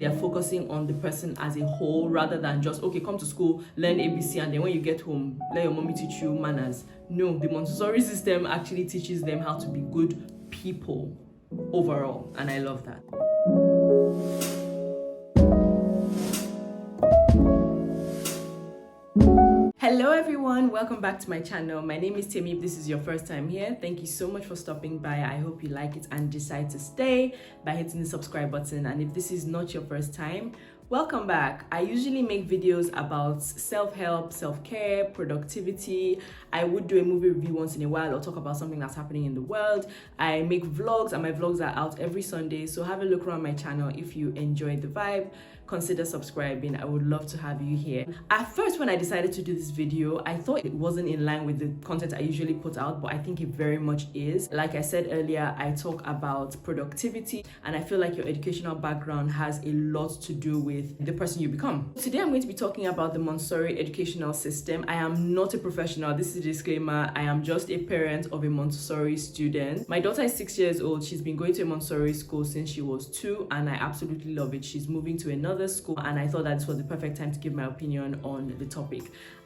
They're focusing on the person as a whole rather than just, okay, come to school, learn ABC, and then when you get home, let your mommy teach you manners. No, the Montessori system actually teaches them how to be good people overall, and I love that. Hello everyone, welcome back to my channel. My name is Temi. If this is your first time here, thank you so much for stopping by. I hope you like it and decide to stay by hitting the subscribe button. And if this is not your first time, welcome back. I usually make videos about self-help, self-care, productivity. I would do a movie review once in a while or talk about something that's happening in the world. I make vlogs and my vlogs are out every Sunday. So have a look around my channel. If you enjoy the vibe, consider subscribing. I would love to have you here. At first, when I decided to do this video, I thought it wasn't in line with the content I usually put out, but I think it very much is. Like I said earlier, I talk about productivity, and I feel like your educational background has a lot to do with the person you become. Today, I'm going to be talking about the Montessori educational system. I am not a professional. This is a disclaimer. I am just a parent of a Montessori student. My daughter is 6 years old. She's been going to a Montessori school since she was 2, and I absolutely love it. She's moving to another school, and I thought that this was the perfect time to give my opinion on the topic.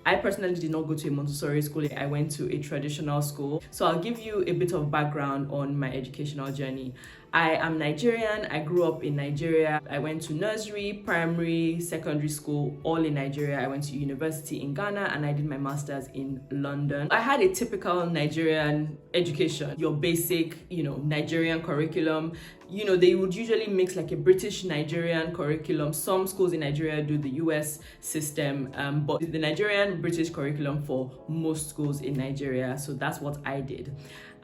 I personally did not go to a Montessori school. I went to a traditional school. So I'll give you a bit of background on my educational journey. I am Nigerian. I grew up in Nigeria. I went to nursery, primary, secondary school, all in Nigeria. I went to university in Ghana, and I did my master's in London. I had a typical Nigerian education, your basic, Nigerian curriculum. They would usually mix like a British Nigerian curriculum. Some schools in Nigeria do the US system, but the Nigerian British curriculum for most schools in Nigeria. So that's what I did.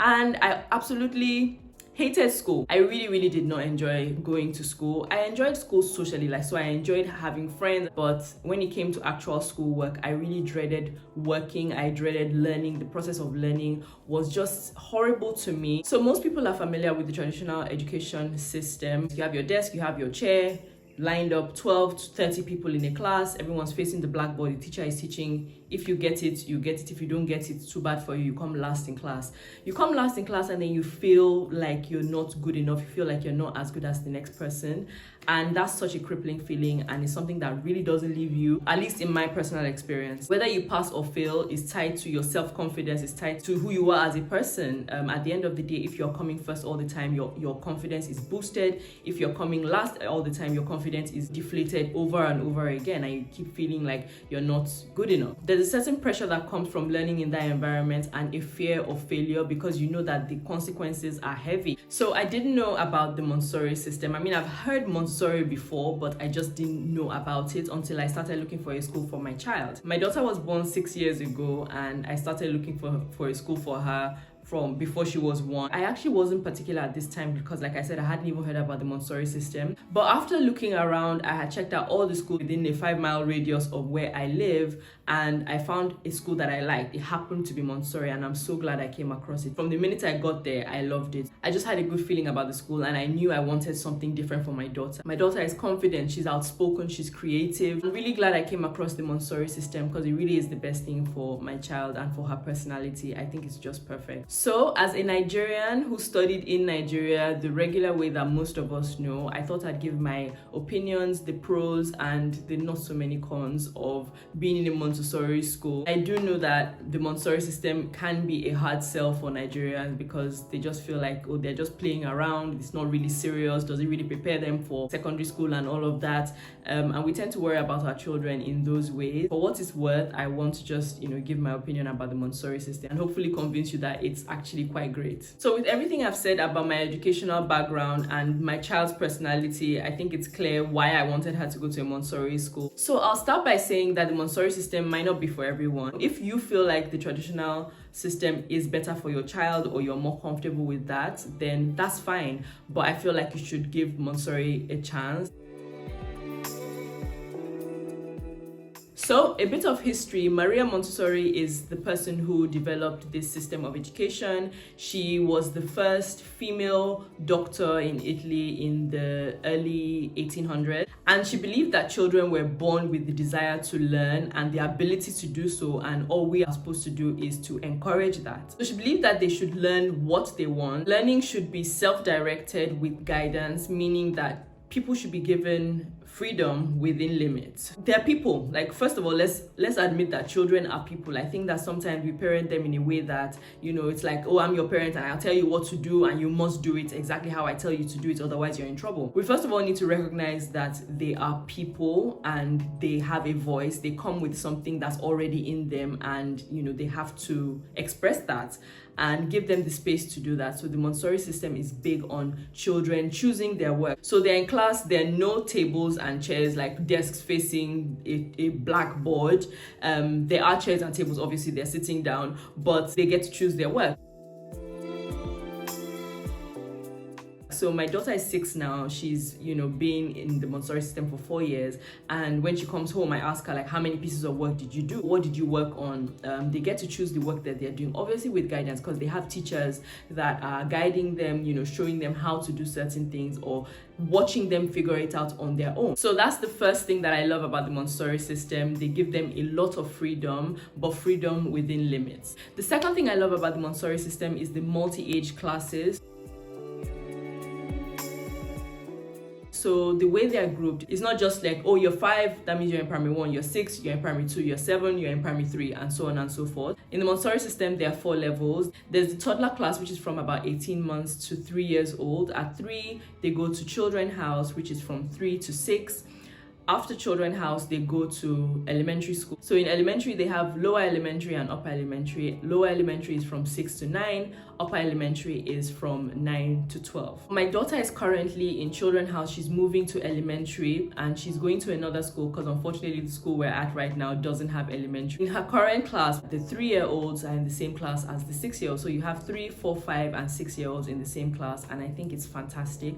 And I absolutely hated school. I really did not enjoy going to school. I enjoyed school socially, so I enjoyed having friends, but when it came to actual school work, I really dreaded working. I dreaded learning. The process of learning was just horrible to me. So most people are familiar with the traditional education system. You have your desk, you have your chair, lined up 12 to 30 people in a class. Everyone's facing the blackboard. The teacher is teaching. If you get it, you get it. If you don't get it, it's too bad for you. You come last in class. You come last in class, and then you feel like you're not good enough. You feel like you're not as good as the next person. And that's such a crippling feeling, and it's something that really doesn't leave you, at least in my personal experience. Whether you pass or fail is tied to your self-confidence, is tied to who you are as a person. At the end of the day, if you're coming first all the time, your confidence is boosted. If you're coming last all the time, your confidence is deflated over and over again, and you keep feeling like you're not good enough. There's a certain pressure that comes from learning in that environment, and a fear of failure, because you know that the consequences are heavy. So I didn't know about the Montessori system. I mean, I've heard Montessori before, but I just didn't know about it until I started looking for a school for my child. My daughter was born 6 years ago, and I started looking for a school for her from before she was 1. I actually wasn't particular at this time because, like I said, I hadn't even heard about the Montessori system. But after looking around, I had checked out all the schools within a 5-mile radius of where I live, and I found a school that I liked. It happened to be Montessori, and I'm so glad I came across it. From the minute I got there, I loved it. I just had a good feeling about the school, and I knew I wanted something different for my daughter. My daughter is confident, she's outspoken, she's creative. I'm really glad I came across the Montessori system because it really is the best thing for my child and for her personality. I think it's just perfect. So as a Nigerian who studied in Nigeria the regular way that most of us know, I thought I'd give my opinions, the pros and the not so many cons of being in a Montessori school. I do know that the Montessori system can be a hard sell for Nigerians because they just feel like, oh, they're just playing around, it's not really serious, does it really prepare them for secondary school and all of that, and we tend to worry about our children in those ways. For what it's worth, I want to just give my opinion about the Montessori system and hopefully convince you that it's actually quite great. So with everything I've said about my educational background and my child's personality, I think it's clear why I wanted her to go to a Montessori school. So I'll start by saying that the Montessori system might not be for everyone. If you feel like the traditional system is better for your child or you're more comfortable with that, then that's fine. But I feel like you should give Montessori a chance. So a bit of history. Maria Montessori is the person who developed this system of education. She was the first female doctor in Italy in the early 1800s. And she believed that children were born with the desire to learn and the ability to do so, and all we are supposed to do is to encourage that. So she believed that they should learn what they want. Learning should be self-directed with guidance, meaning that people should be given freedom within limits. They're people. Like, first of all, let's admit that children are people. I think that sometimes we parent them in a way that, you know, it's like, oh, I'm your parent and I'll tell you what to do and you must do it exactly how I tell you to do it, otherwise you're in trouble. We first of all need to recognize that they are people and they have a voice. They come with something that's already in them, and, you know, they have to express that and give them the space to do that. So the Montessori system is big on children choosing their work. So they're in class, there are no tables and chairs, like desks facing a blackboard. There are chairs and tables, obviously they're sitting down, but they get to choose their work. So my daughter is 6 now. She's, you know, been in the Montessori system for 4 years. And when she comes home, I ask her, like, how many pieces of work did you do? What did you work on? They get to choose the work that they're doing, obviously with guidance, because they have teachers that are guiding them, you know, showing them how to do certain things or watching them figure it out on their own. So that's the first thing that I love about the Montessori system. They give them a lot of freedom, but freedom within limits. The second thing I love about the Montessori system is the multi-age classes. So the way they are grouped is not just like, oh, you're 5, that means you're in primary 1, you're 6, you're in primary 2, you're 7, you're in primary 3, and so on and so forth. In the Montessori system, there are 4 levels. There's the toddler class, which is from about 18 months to 3 years old. At 3, they go to Children's House, which is from 3 to 6. After Children's House, they go to elementary school. So in elementary, they have lower elementary and upper elementary. Lower elementary is from 6 to 9. Upper elementary is from 9 to 12. My daughter is currently in Children's House. She's moving to elementary and she's going to another school because unfortunately the school we're at right now doesn't have elementary. In her current class, the 3-year-olds are in the same class as the 6-year-olds. So you have 3, 4, 5, and 6-year-olds in the same class. And I think it's fantastic.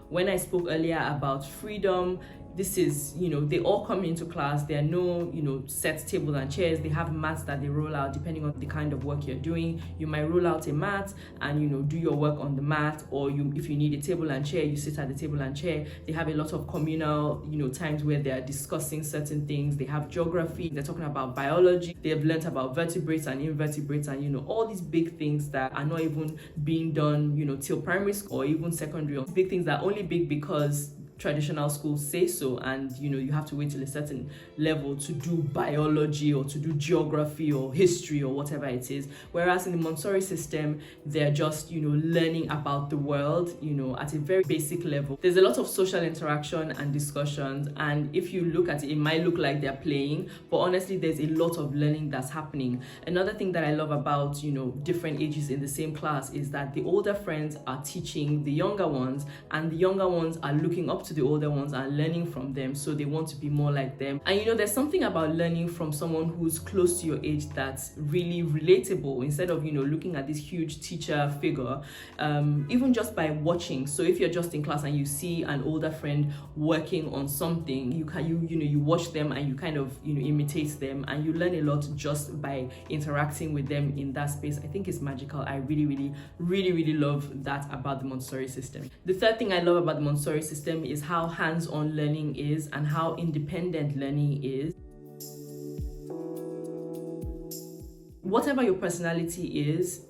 When I spoke earlier about freedom, this is, you know, they all come into class. There are no, you know, set tables and chairs. They have mats that they roll out depending on the kind of work you're doing. You might roll out a mat and, you know, do your work on the mat, or if you need a table and chair, you sit at the table and chair. They have a lot of communal, you know, times where they are discussing certain things. They have geography. They're talking about biology. They have learned about vertebrates and invertebrates and, you know, all these big things that are not even being done, you know, till primary school or even secondary. Big things that are only big because traditional schools say so, and you know, you have to wait till a certain level to do biology or to do geography or history or whatever it is, whereas in the Montessori system they're just, you know, learning about the world, you know, at a very basic level. There's a lot of social interaction and discussions, and if you look at it, it might look like they're playing, but honestly there's a lot of learning that's happening. Another thing that I love about, you know, different ages in the same class is that the older friends are teaching the younger ones, and the younger ones are looking up to the older ones and learning from them, so they want to be more like them. And you know, there's something about learning from someone who's close to your age that's really relatable, instead of, you know, looking at this huge teacher figure, even just by watching. So if you're just in class and you see an older friend working on something, you watch them and you kind of, you know, imitate them, and you learn a lot just by interacting with them in that space. I think it's magical. I really love that about the Montessori system. The third thing I love about the Montessori system is how hands-on learning is and how independent learning is. Whatever your personality is,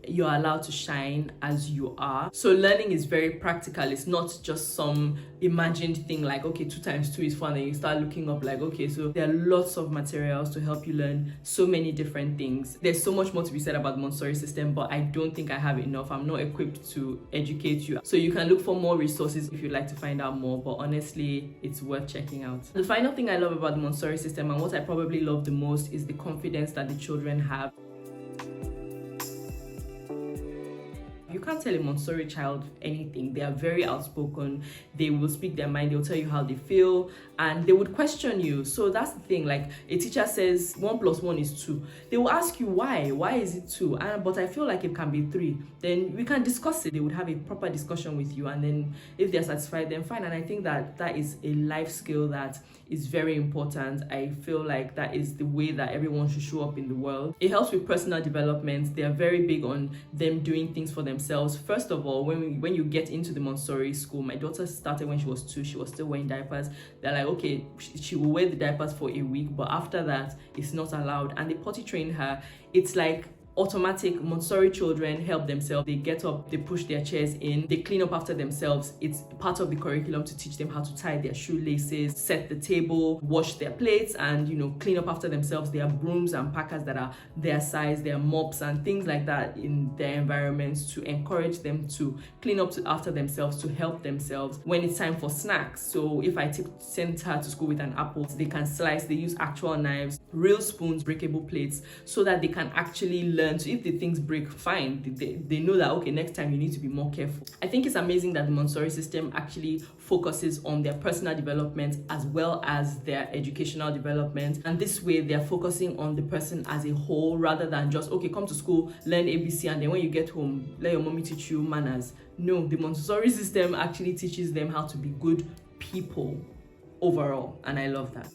you're allowed to shine as you are. So learning is very practical. It's not just some imagined thing like, okay, 2 times 2 is 4, and then you start looking up like, okay, so there are lots of materials to help you learn so many different things. There's so much more to be said about the Montessori system, but I don't think I have enough. I'm not equipped to educate you. So you can look for more resources if you'd like to find out more, but honestly, it's worth checking out. The final thing I love about the Montessori system, and what I probably love the most, is the confidence that the children have. You can't tell a Montessori child anything. They are very outspoken. They will speak their mind. They'll tell you how they feel, and they would question you. So that's the thing. Like, a teacher says 1 + 1 is 2. They will ask you why. Why is it 2? But I feel like it can be 3. Then we can discuss it. They would have a proper discussion with you, and then if they're satisfied, then fine. And I think that that is a life skill that is very important. I feel like that is the way that everyone should show up in the world. It helps with personal development. They are very big on them doing things for themselves. First of all, when you get into the Montessori school, my daughter started when she was 2. She was still wearing diapers. They're like, okay, she will wear the diapers for a week, but after that, it's not allowed. And they potty train her. It's like automatic. Montessori children help themselves. They get up, they push their chairs in, they clean up after themselves. It's part of the curriculum to teach them how to tie their shoelaces, set the table, wash their plates, and clean up after themselves. There are brooms and packers that are their size, there are mops and things like that in their environments to encourage them to clean up after themselves, to help themselves when it's time for snacks. So if I send her to school with an apple, they can slice. They use actual knives, real spoons, breakable plates, so that they can actually learn. So if the things break, fine, they know that, okay, next time you need to be more careful. I think it's amazing that the Montessori system actually focuses on their personal development as well as their educational development, and this way they're focusing on the person as a whole rather than just, okay, come to school, learn ABC, and then when you get home, let your mommy teach you manners. No, the Montessori system actually teaches them how to be good people overall, and I love that.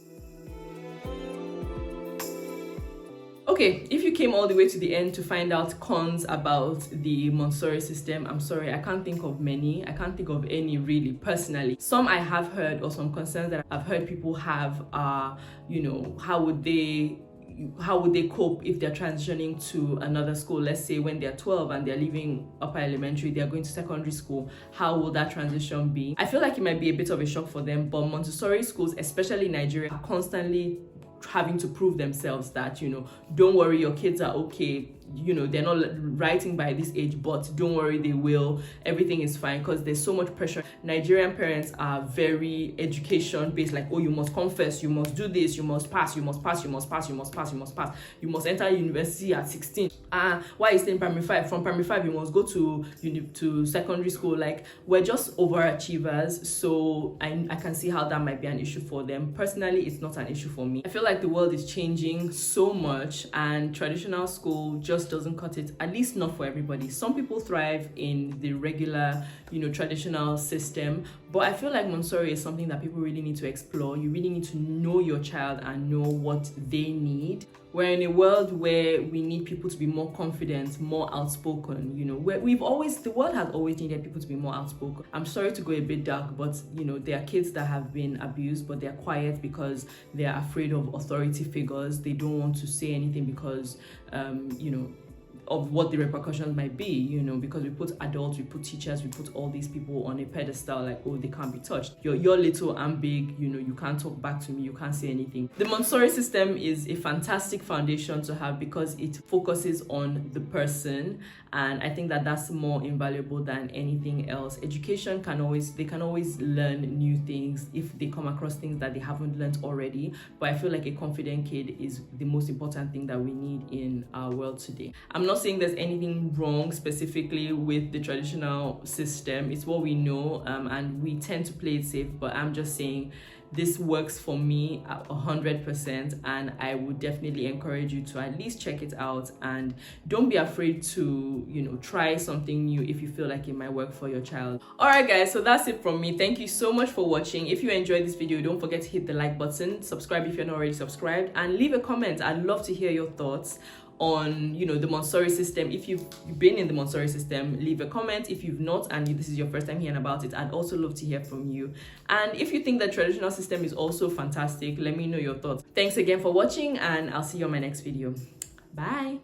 Okay, if you came all the way to the end to find out cons about the Montessori system, I'm sorry, I can't think of many. I can't think of any really personally. Some I have heard, or some concerns that I've heard people have are, how would they cope if they're transitioning to another school? Let's say when they're 12 and they're leaving upper elementary, they're going to secondary school. How will that transition be? I feel like it might be a bit of a shock for them, but Montessori schools, especially in Nigeria, are constantly having to prove themselves that, don't worry, your kids are okay. They're not writing by this age, but don't worry, they will. Everything is fine, because there's so much pressure. Nigerian parents are very education based, like, oh, you must confess, you must do this, you must pass, you must pass, you must pass, you must pass, you must pass, you must enter university at 16. Why is it in primary 5? From primary 5 you must go to secondary school. Like, we're just overachievers, so I can see how that might be an issue for them. Personally, it's not an issue for me. I feel like the world is changing so much, and traditional school just doesn't cut it, at least not for everybody. Some people thrive in the regular, traditional system, but I feel like Montessori is something that people really need to explore. You really need to know your child and know what they need. We're in a world where we need people to be more confident, more outspoken, the world has always needed people to be more outspoken. I'm sorry to go a bit dark, but there are kids that have been abused, but they're quiet because they're afraid of authority figures. They don't want to say anything because of what the repercussions might be, because we put adults, we put teachers, we put all these people on a pedestal, like, oh, they can't be touched. You're little, I'm big, you can't talk back to me, you can't say anything. The Montessori system is a fantastic foundation to have because it focuses on the person, and I think that that's more invaluable than anything else. Education they can always learn new things if they come across things that they haven't learned already, but I feel like a confident kid is the most important thing that we need in our world today. I'm not saying there's anything wrong specifically with the traditional system. It's what we know, and we tend to play it safe, but I'm just saying this works for me 100%, and I would definitely encourage you to at least check it out, and don't be afraid to try something new if you feel like it might work for your child. All right guys, so that's it from me. Thank you so much for watching. If you enjoyed this video, don't forget to hit the like button, subscribe if you're not already subscribed, and leave a comment. I'd love to hear your thoughts on the Montessori system. If you've been in the Montessori system, leave a comment. If you've not and this is your first time hearing about it, I'd also love to hear from you. And if you think the traditional system is also fantastic, let me know your thoughts. Thanks again for watching, and I'll see you on my next video. Bye.